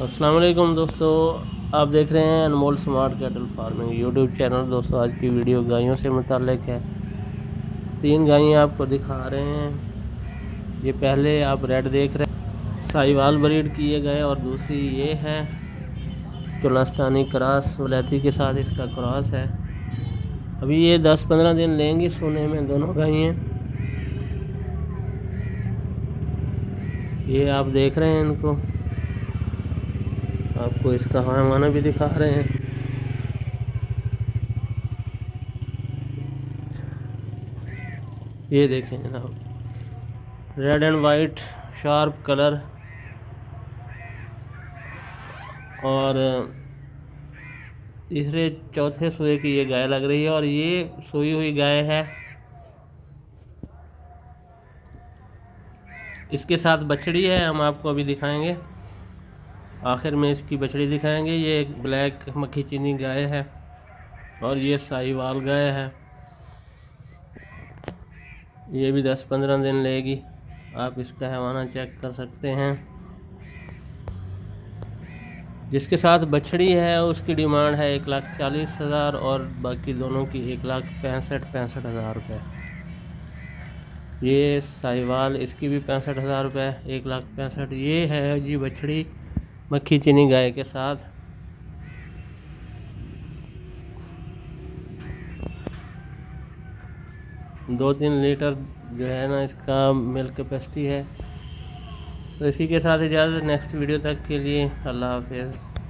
अस्सलाम वालेकुम दोस्तों, आप देख रहे हैं Anmol smart cattle farming YouTube channel. दोस्तों आज की वीडियो गायों से मुताल्लिक है। 3 गायें आपको दिखा रहे हैं। ये पहले आप रेड देख रहे हैं, साहिवाल ब्रीड की ये गाय, और दूसरी ये है चुलस्तानी क्रॉस, वलैती के साथ इसका क्रॉस है। अभी ये 10-15 दिन लेंगी सोने में दोनों गायें। ये आप देख रहे हैं इनको, आपको इसका हवाना भी दिखा रहे हैं। ये देखें जनाब, red and white sharp colour, और तीसरे चौथे सूए की ये गाय लग रही है, और ये सोई हुई गाय है। इसके साथ बछड़ी है, हम आपको अभी दिखाएंगे, आखिर में इसकी बछड़ी दिखाएंगे। ये एक ब्लैक मक्खी चीनी गाय है, और ये साहिवाल गाय है। ये भी 10-15 दिन लेगी। आप इसका हैवाना चेक कर सकते हैं। जिसके साथ बछड़ी है उसकी डिमांड है 1,40,000, और बाकी दोनों की 1,65,000 रुपये। ये साहिवाल, इसकी भी 65,000 रुपये, 1,65,000। ये है जी बछड़ी मक्खी चीनी गाय के साथ। दो 3 लीटर जो है ना इसका मिल्क कैपेसिटी है। तो इसी के साथ इजाज़त, नेक्स्ट वीडियो तक के लिए अल्लाह हाफिज़।